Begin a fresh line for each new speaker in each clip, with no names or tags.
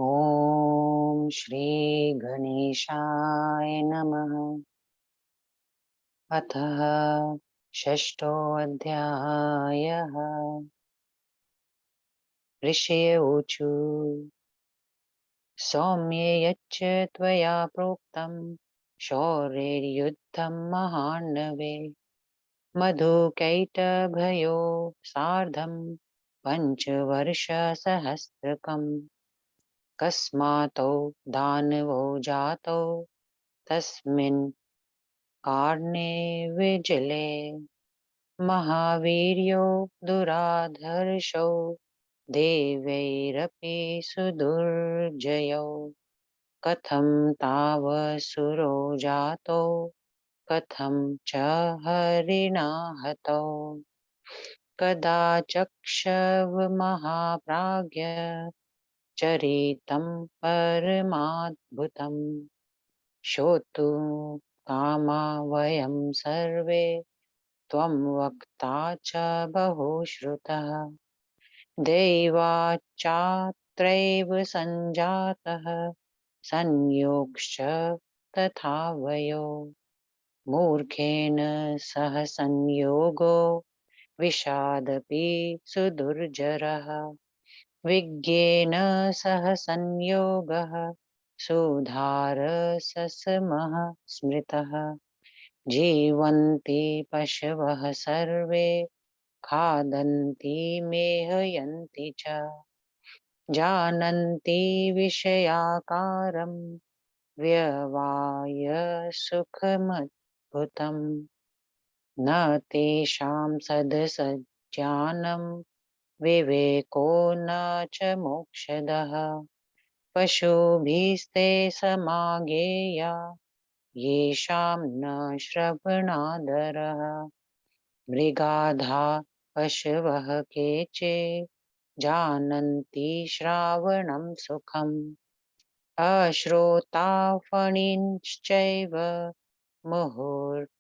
ॐ श्री गणेशाय नमः। अथ षष्ठोऽध्यायः। ऋषय ऊचु सौम्ये यच्च त्वया प्रोक्तं शौर्यैर्युद्धं महार्णवे मधुकैटभयो सार्धं पञ्चवर्षसहस्रकम् कस्मातो दानवो जातो तस्मिन् कारणे विजले महावीर्यो दुराधर्षो देवैरपि सुदुर्जयो कथं तावसुरो जातो कथं च हरिणा हतौ कदाचक्षव महाप्राज्ञ चरितं परमाद्भुतम् श्रोतुं कामा वयं सर्वे त्वं वक्ता च बहुश्रुतः दैवाच्चात्रैव सञ्जातः संयोगश्च तथा वयो मूर्खेण सह संयोगो विषादपि सुदुर्जरः विज्ञेन सह संयोगः सुधारससमः स्मृतः जीवन्ति पशवः सर्वे खादन्ति मेहयन्ति च जानन्ति विषयाकारं व्यवाय सुखमद्भुतम् न तेषां सदसज्ञानं विवेको न च मोक्षदः पशुभिस्ते समागेया येषां न श्रवणादरः मृगाधा पशवः केचे जानन्ति श्रावणं सुखम् अश्रोताफणिश्चैव मुहुर्नादपानतः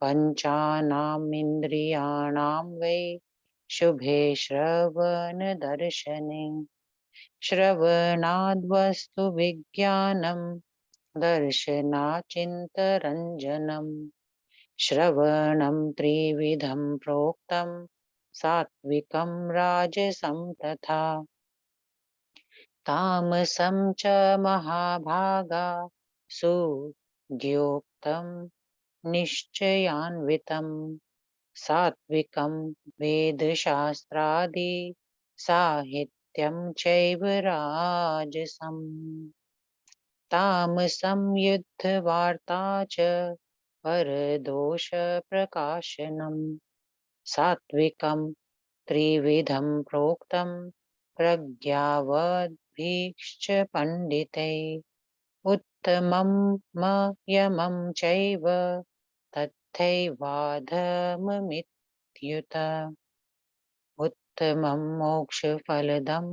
पञ्चानामिन्द्रियाणां वै शुभे श्रवणदर्शने श्रवणाद्वस्तु विज्ञानं दर्शनाचिन्तरञ्जनम् श्रवणं त्रिविधं प्रोक्तं सात्विकं राजसं तथा तामसं च महाभागा सुज्ञोक्तं निश्चयान्वितं सात्विकं वेदशास्त्रादि साहित्यं चैव राजसम् तामसं युद्धवार्ता च परदोषप्रकाशनम् सात्विकं त्रिविधं प्रोक्तं प्रज्ञावद्भिश्च पण्डितैः उत्तमं मयमं चैव तथैवाधममित्युत उत्तमं मोक्षफलदं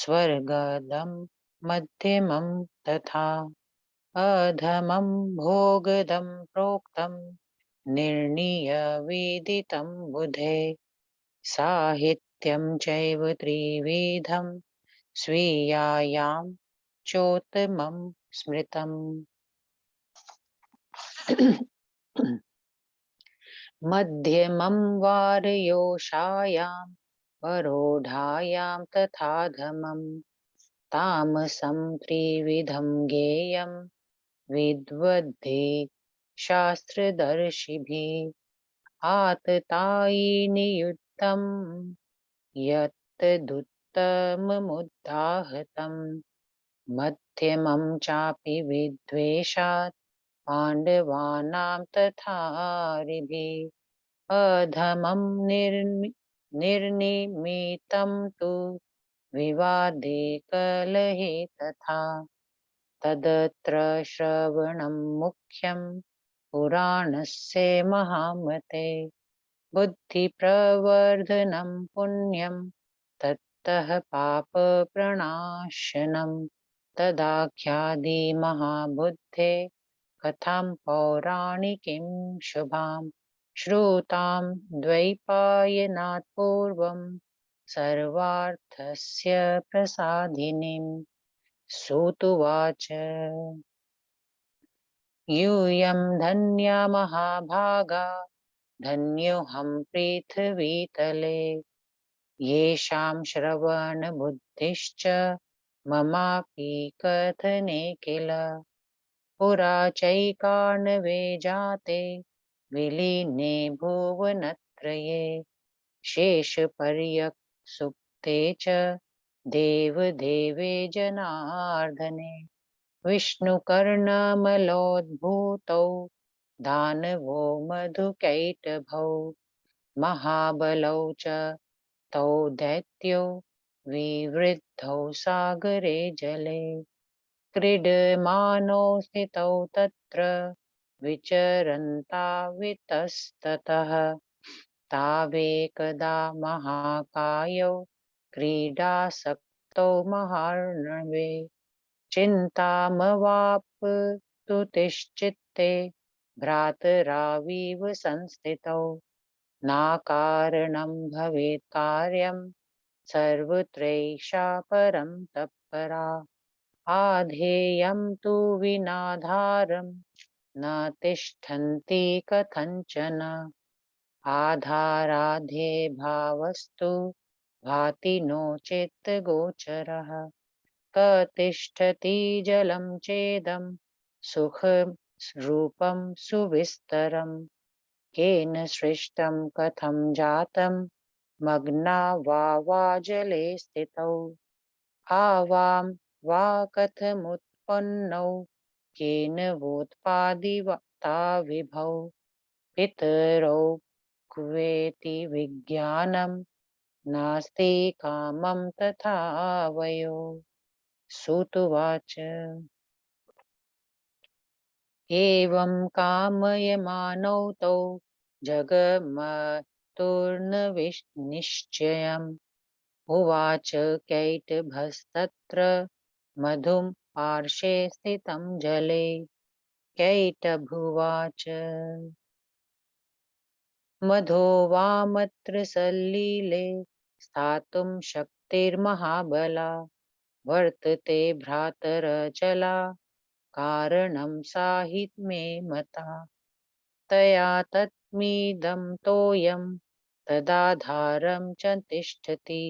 स्वर्गदं मध्यमं तथा अधमं भोगदं प्रोक्तं निर्णीयविदितं बुधे साहित्यं चैव त्रिविधं स्वीयायां चोत्तमं स्मृतम् मध्यमं वारयोषायां परोढायां तथाधमं तामसं त्रिविधं गेयं विद्वद्भिः शास्त्रदर्शिभिः आततायिनियुक्तं यत्तदुत्तममुदाहतं मध्यमं चापि विद्वेषात् पाण्डवानां तथारिभिः अधमं निर्निमितं तु विवादे कलहे तथा तदत्र श्रवणं मुख्यं पुराणस्य महामते बुद्धिप्रवर्धनं पुण्यं ततः पापप्रणाशनं तदाख्यादिमहाबुद्धे कथां पौराणिकीं शुभां श्रुतां द्वैपायनात् पूर्वं सर्वार्थस्य प्रसादिनीं। सूतुवाच यूयं धन्या महाभागा धन्योऽहं पृथिवीतले येषां श्रवणबुद्धिश्च ममापि कथने किल पुरा चैकार्णवे जाते विलीने भुवनत्रये शेषपर्यक्सुप्ते च देवदेवे जनार्दने विष्णुकर्णमलोद्भूतौ दानवो मधुकैटभौ महाबलौ च तौ दैत्यो विवृद्धौ सागरे जले क्रीडमानौ स्थितौ तत्र विचरन्तावितस्ततः तावेकदा महाकायौ क्रीडासक्तौ महार्णवे चिन्तामवाप्तुतिश्चित्ते भ्रातराविव संस्थितौ नाकारणं भवेत् कार्यं सर्वत्रैषा परं तत्परा आधेयं तु विनाधारं न तिष्ठन्ति कथञ्चन आधाराध्ये भावस्तु भाति नो चित्तगोचरः क तिष्ठति जलं चेदं सुखं रूपं सुविस्तरम् केन सृष्टं कथं जातं मग्ना वा जले स्थितौ आवां वा कथमुत्पन्नौ केन वोत्पादिता विभौ पितरौ क्वेति विज्ञानं नास्ति कामं तथा वयो सूतुवाच एवं कामयमानौ तौ जगमतुर्निश्चयम् उवाच कैटभस्तत्र मधुं पार्श्वे स्थितं जले कैटभुवाच मधो वामत्र सल्लीले स्थातुं शक्तिर्महाबला वर्तते भ्रातरचला कारणं साहि मे मता तया तत्मीदं तोयं तदाधारं च तिष्ठति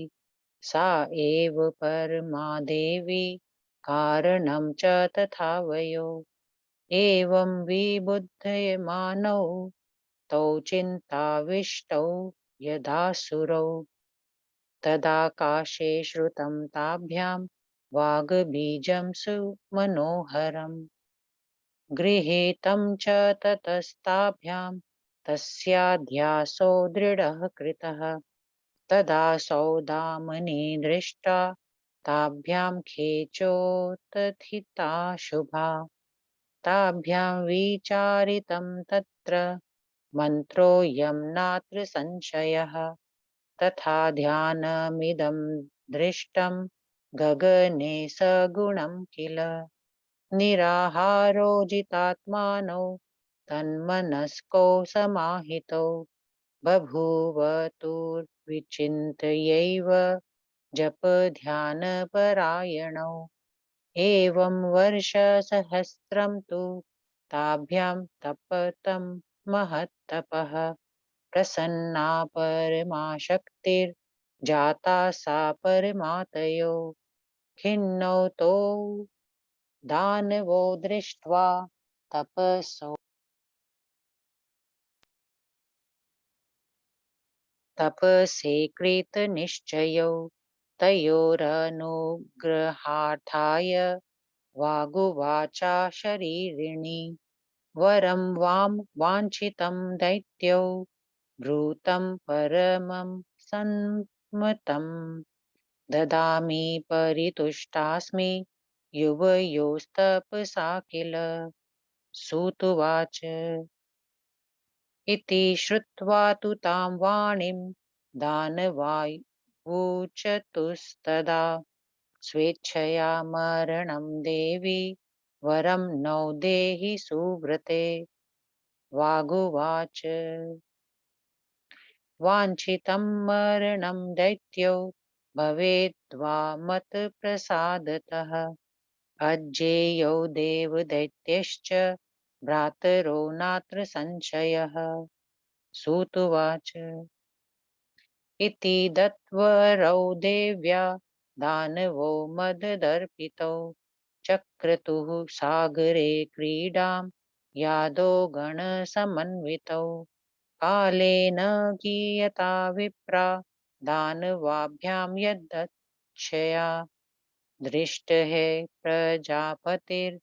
सा एव परमा देवी कारणं च तथा वयो एवं विबुध्यमानौ तौ चिन्ताविष्टौ यदासुरौ तदाकाशे श्रुतं ताभ्यां वाग्बीजं सुमनोहरम् गृहीतं च ततस्ताभ्यां तस्याध्यासो दृढः कृतः तदा सौदामनि दृष्टा ताभ्यां खेचोत्थिता शुभा ताभ्यां विचारितं तत्र मन्त्रोऽयं नात्र संशयः तथा ध्यानमिदं दृष्टं गगने सगुणं किल निराहारो जितात्मानो तन्मनस्को समाहितो बभूवतुर्विचिन्तयैव जपध्यानपरायणौ एवं वर्षसहस्रं तु ताभ्यां तपतं महत्तपः प्रसन्ना परमाशक्तिर्जाता सा परमातयो खिन्नौ तौ दानवो दृष्ट्वा तपसे कृतनिश्चयौ तयोरनुग्रहार्थाय वागुवाचा शरीरिणि वरं वां वाञ्छितं दैत्यौ भृतं परमं सन्मतं ददामि परितुष्टास्मि युवयोस्तपसा किल सूतुवाच इति श्रुत्वा तु तां वाणीं दानवायुचतुस्तदा स्वेच्छया मरणं देवी वरं नो देहि सुव्रते वागुवाच वाञ्छितं मरणं दैत्यो भवेद्वा मत्प्रसादतः अज्ञेयो देवदैत्यश्च भ्रातरो नात्र संशयः। सूत उवाच इति दत्तवरौ देव्या दानवो मददर्पितौ चक्रतुः सागरे क्रीडां यादो गणसमन्वितौ कालेन गीयता विप्रा दानवाभ्यां यद्दक्षया दृष्टः प्रजापतिर्ब्रह्मा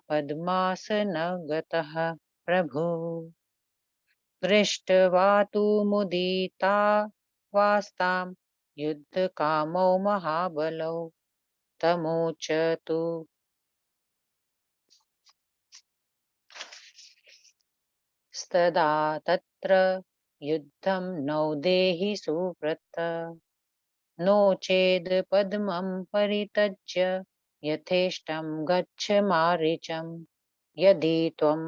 पद्मासनगतः प्रभु दृष्ट्वा तु मुदिता वास्तां युद्धकामौ महाबलौ तमोचतु स्तदा तत्र युद्धं नौदेहि सुव्रत नो चेद् पद्मं परित्यज्य यथेष्टं गच्छ मारीचम् यदि त्वं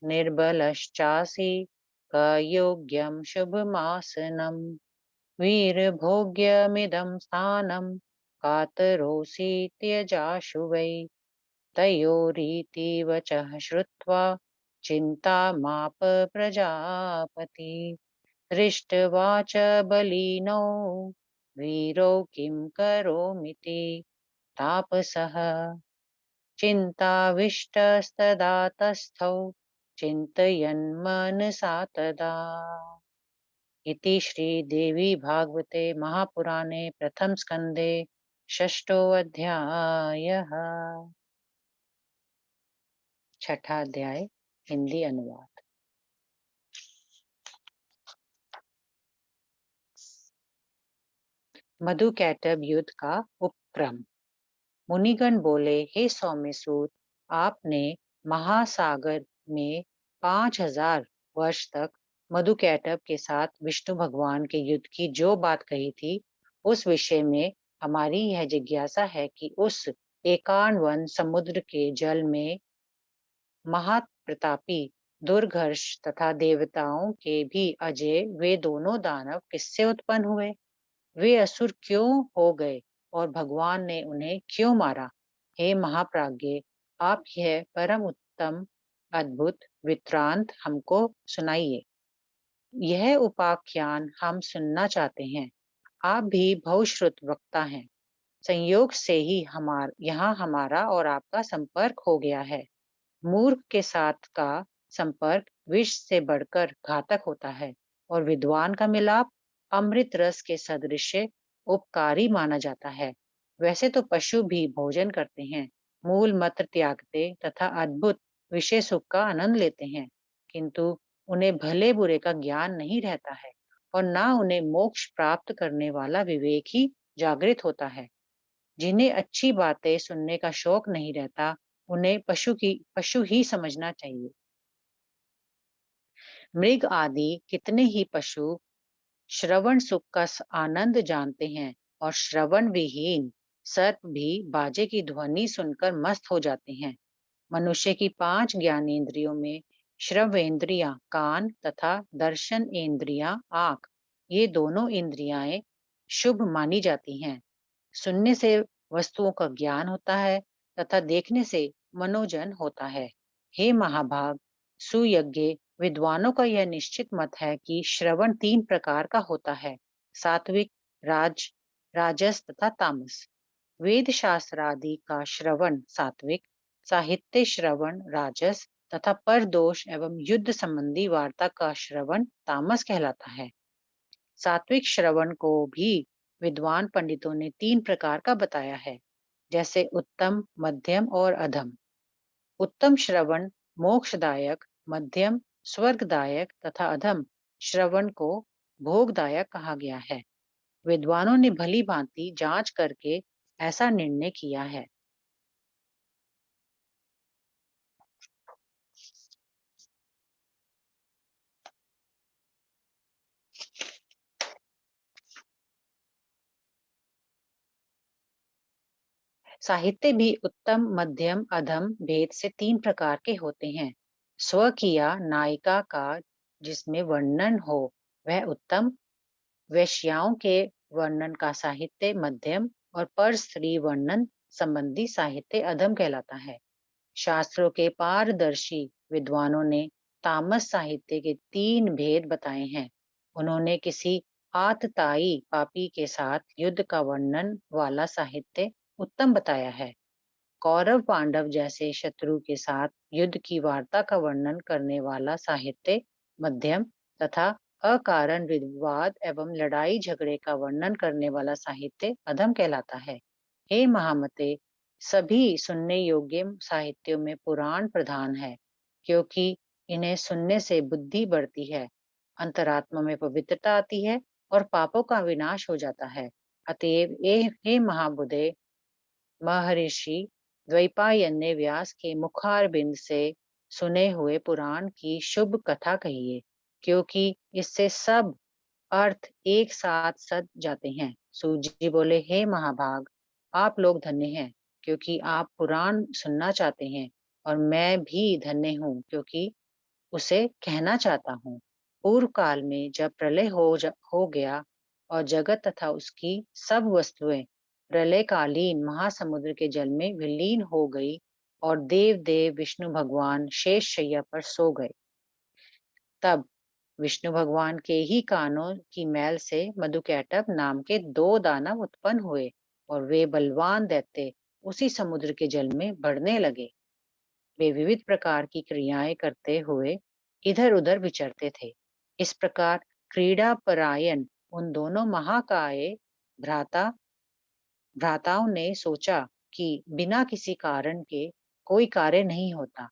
निर्बलश्चासि कयोग्यं शुभमासनम् वीरभोग्यमिदं स्थानं कातरोऽसि त्यजाशु वै तयोरीति वचः श्रुत्वा चिन्तामाप प्रजापति दृष्ट्वा च बलिनो वीरो किं करोमीति तापसः चिन्ताविष्टस्तदा तस्थौ चिन्तयन् मनसा तदा इति श्रीदेवी भागवते महापुराणे प्रथम स्कंदे षष्ठो अध्यायः। छठा अध्याय हिंदी अनुवाद। मधुकैटभ युद्ध का उपक्रम। मुनिगण बोले, हे सौम्य सूत, आपने महासागर में 5000 वर्ष तक मधुकैटभ के साथ विष्णु भगवान के युद्ध की जो बात कही थी, उस विषय में हमारी यह जिज्ञासा है कि उस एकावन समुद्र के जल में महाप्रतापी दुर्धर्ष तथा देवताओं के भी अजय वे दोनों दानव किससे उत्पन्न हुए? वे असुर क्यों हो गए और भगवान ने उन्हें क्यों मारा? हे महाप्राज्ञ, आप यह परम उत्तम अद्भुत वृत्तांत हमको सुनाइए। यह उपाख्यान हम सुनना चाहते हैं। आप भी बहुश्रुत वक्ता हैं। संयोग से ही यहाँ हमारा और आपका संपर्क हो गया है। मूर्ख के साथ का संपर्क विष से बढ़कर घातक होता है और विद्वान का मिलाप अमृत रस के सदृश उपकारी माना जाता है। वैसे तो पशु भी भोजन करते हैं, मूल मंत्र त्यागते तथा अद्भुत विषय सुख का आनंद लेते हैं, किंतु उन्हें भले बुरे का ज्ञान नहीं रहता है और ना उन्हें मोक्ष प्राप्त करने वाला विवेक ही जागृत होता है। जिन्हें अच्छी बातें सुनने का शौक नहीं रहता, उन्हें पशु ही समझना चाहिए। मृग आदि कितने ही पशु श्रवण सुख का आनंद जानते हैं और श्रवण विहीन सर्प भी बाजे की ध्वनि सुनकर मस्त हो जाते हैं। मनुष्य की 5 ज्ञानेंद्रियों में श्रवेंद्रियां कान तथा दर्शन इंद्रियां आंख, ये दोनों इंद्रियां शुभ मानी जाती हैं। सुनने से वस्तुओं का ज्ञान होता है तथा देखने से मनोजन होता है। हे महाभाग, सुयज्ञ विद्वानों का यह निश्चित मत है कि श्रवण 3 प्रकार का होता है, सात्विक, राजस तथा तामस। वेद शास्त्र आदि का श्रवण सात्विक, साहित्य श्रवण राजस तथा परदोष एवं युद्ध संबंधी वार्ता का श्रवण तामस कहलाता है। सात्विक श्रवण को भी विद्वान पंडितों ने 3 प्रकार का बताया है, जैसे उत्तम, मध्यम और अधम। उत्तम श्रवण मोक्षदायक, मध्यम स्वर्गदायक तथा अधम श्रवण को भोगदायक कहा गया है। विद्वानों ने भली भांति जांच करके ऐसा निर्णय किया है। साहित्य भी उत्तम, मध्यम, अधम भेद से 3 प्रकार के होते हैं। स्वकीय नायिका का जिसमें वर्णन हो वह उत्तम, वेश्याओं के वर्णन का साहित्य मध्यम और पर स्त्री वर्णन संबंधी साहित्य अधम कहलाता है। शास्त्रों के पारदर्शी विद्वानों ने तामस साहित्य के 3 भेद बताए हैं। उन्होंने किसी आतताई पापी के साथ युद्ध का वर्णन वाला साहित्य उत्तम बताया है। कौरव पांडव जैसे शत्रु के साथ युद्ध की वार्ता का वर्णन करने वाला साहित्य मध्यम तथा अकारण विवाद एवं लड़ाई झगड़े का वर्णन करने वाला साहित्य अधम कहलाता है। हे महामते, सभी सुनने योग्य साहित्यों में पुराण प्रधान है, क्योंकि इन्हें सुनने से बुद्धि बढ़ती है, अंतरात्मा में पवित्रता आती है और पापों का विनाश हो जाता है। अतएव हे महाबुद्धे, महर्षि द्वैपायन ने व्यास के मुखारबिंद से सुने हुए पुराण की शुभ कथा कही है, क्योंकि इससे सब अर्थ एक साथ सज जाते हैं। सूत जी बोले, हे महाभाग, आप लोग धन्य हैं क्योंकि आप पुराण सुनना चाहते हैं, और मैं भी धन्य हूँ क्योंकि उसे कहना चाहता हूँ। पूर्व काल में जब प्रलय हो गया और जगत तथा उसकी सब वस्तुएं प्रलयकालीन महासमुद्र के जल में विलीन हो गई और देव देव विष्णु भगवान शेष शैया पर सो गए। तब विष्णु भगवान के ही कानों की मैल से मधुकैटभ नाम के 2 दानव उत्पन्न हुए और वे बलवान दैत्य उसी समुद्र के जल में बढ़ने लगे। वे विविध प्रकार की क्रियाएं करते हुए इधर उधर विचरते थे। इस प्रकार क्रीड़ा परायण उन दोनों महाकाय भ्राता भ्राताओं ने सोचा कि बिना किसी कारण के कोई कार्य नहीं होता।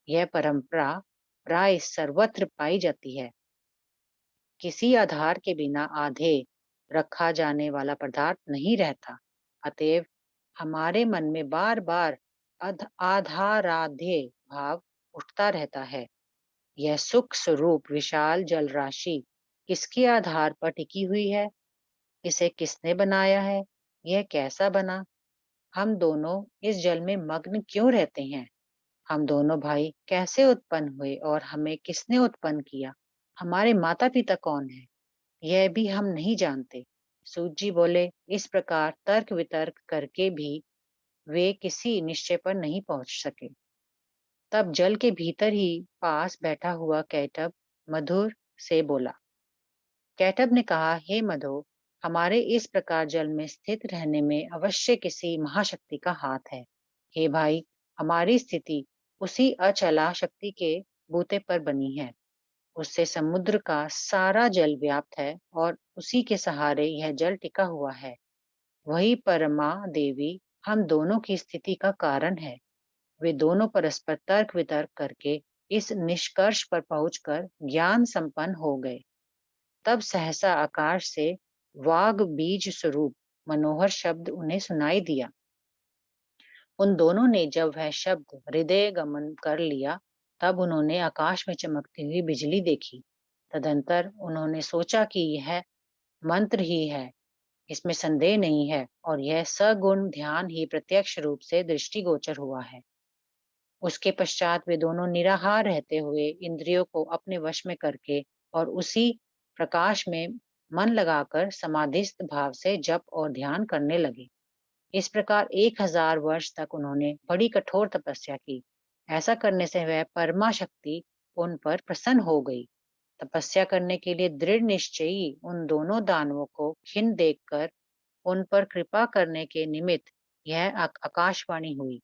यह परंपरा प्राय सर्वत्र पाई जाती है। किसी आधार के बिना आधे रखा जाने वाला पदार्थ नहीं रहता। अतएव हमारे मन में बार बार आधाराध्य भाव उठता रहता है। यह सुख स्वरूप विशाल जल राशि किसके आधार पर टिकी हुई है? इसे किसने बनाया है? यह कैसा बना? हम दोनों इस जल में मग्न क्यों रहते हैं? हम दोनों भाई कैसे उत्पन्न हुए और हमें किसने उत्पन्न किया? हमारे माता पिता कौन है? यह भी हम नहीं जानते। सूत जी बोले, इस प्रकार तर्क वितर्क करके भी वे किसी निश्चय पर नहीं पहुंच सके। तब जल के भीतर ही पास बैठा हुआ कैटब मधुर से बोला। कैटब ने कहा, हे मधु, हमारे इस प्रकार जल में स्थित रहने में अवश्य किसी महाशक्ति का हाथ है। हे भाई, हमारी स्थिति उसी अचला शक्ति के बूते पर बनी है। उससे समुद्र का सारा जल व्याप्त है और उसी के सहारे यह जल टिका हुआ है। वही परमा देवी हम दोनों की स्थिति का कारण है। वे दोनों परस्पर तर्क वितर्क करके इस निष्कर्ष पर पहुंचकर ज्ञान संपन्न हो गए। तब सहसा आकाश से वाग बीज स्वरूप मनोहर शब्द उन्हें सुनाई दिया। उन दोनों ने जब वह शब्द हृदय गमन कर लिया, तब उन्होंने आकाश में चमकती हुई बिजली देखी। तदंतर उन्होंने सोचा कि यह मंत्र ही है, इसमें संदेह नहीं है, और यह सगुण ध्यान ही प्रत्यक्ष रूप से दृष्टिगोचर हुआ है। उसके पश्चात वे दोनों निराहार रहते हुए इंद्रियों को अपने वश में करके और उसी प्रकाश में मन लगाकर समाधिस्थ भाव से जप और ध्यान करने लगे। इस प्रकार 1000 वर्ष तक उन्होंने बड़ी कठोर तपस्या की। ऐसा करने से वह परमा शक्ति उन पर प्रसन्न हो गई। तपस्या करने के लिए दृढ़ निश्चयी उन दोनों दानवों को खिन देखकर उन पर कृपा करने के निमित्त यह आकाशवाणी हुई।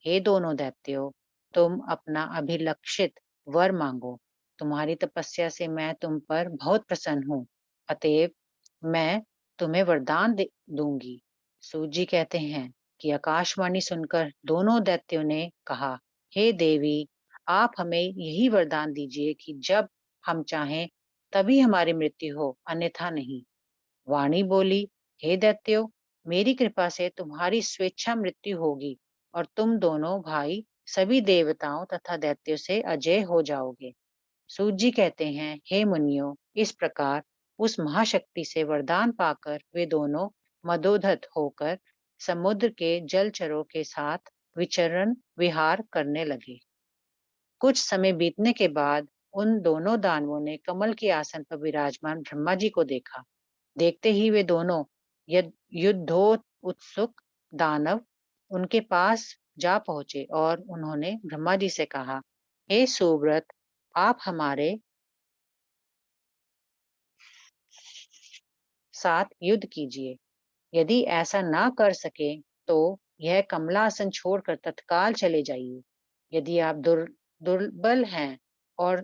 हे दोनों दैत्यों, तुम अपना अभिलक्षित वर मांगो। तुम्हारी तपस्या से मैं तुम पर बहुत प्रसन्न हूँ। अतएव मैं तुम्हें वरदान दूंगी। सूत जी कहते हैं कि आकाशवाणी सुनकर दोनों दैत्यों ने कहा, हे देवी, आप हमें यही वरदान दीजिए कि जब हम चाहें तभी हमारी मृत्यु हो, अन्यथा नहीं। वाणी बोली, हे दैत्यो, मेरी कृपा से तुम्हारी स्वेच्छा मृत्यु होगी और तुम दोनों भाई सभी देवताओं तथा दैत्यों से अजय हो जाओगे। सूत जी कहते हैं, हे मुनियो, इस प्रकार उस महाशक्ति से वरदान पाकर वे दोनों मदोधत होकर समुद्र के जलचरों के साथ विचरण विहार करने लगे। कुछ समय बीतने के बाद उन दोनों दानवों ने कमल के आसन पर विराजमान ब्रह्मा जी को देखा। देखते ही वे दोनों युद्धोत्सुक दानव उनके पास जा पहुंचे और उन्होंने ब्रह्मा जी से कहा, हे सुव्रत, आप हमारे साथ युद्ध कीजिए। यदि ऐसा ना कर सके तो यह कमलासन छोड़कर तत्काल चले जाइए। यदि आप दुर्बल हैं और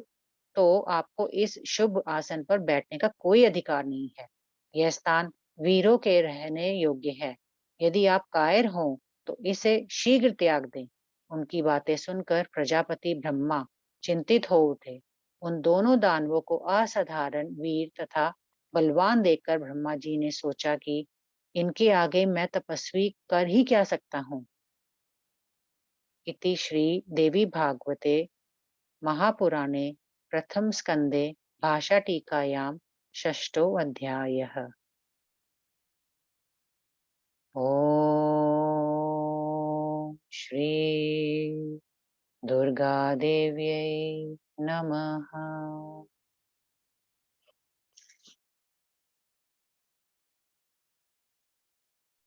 तो आपको इस शुभ आसन पर बैठने का कोई अधिकार नहीं है। यह स्थान वीरों के रहने योग्य है। यदि आप कायर हों तो इसे शीघ्र त्याग दें। उनकी बातें सुनकर प्रजापति ब्रह्मा चिंतित हो उठे। उन दोनों दानवों को असाधारण वीर तथा बलवान देखकर ब्रह्मा जी ने सोचा कि इनके आगे मैं तपस्वी कर ही क्या सकता हूँ। इति श्री देवी भागवते महापुराणे प्रथम स्कंदे भाषाटीकायां षष्ठो अध्यायः। ॐ श्री दुर्गादेव्यै नमः।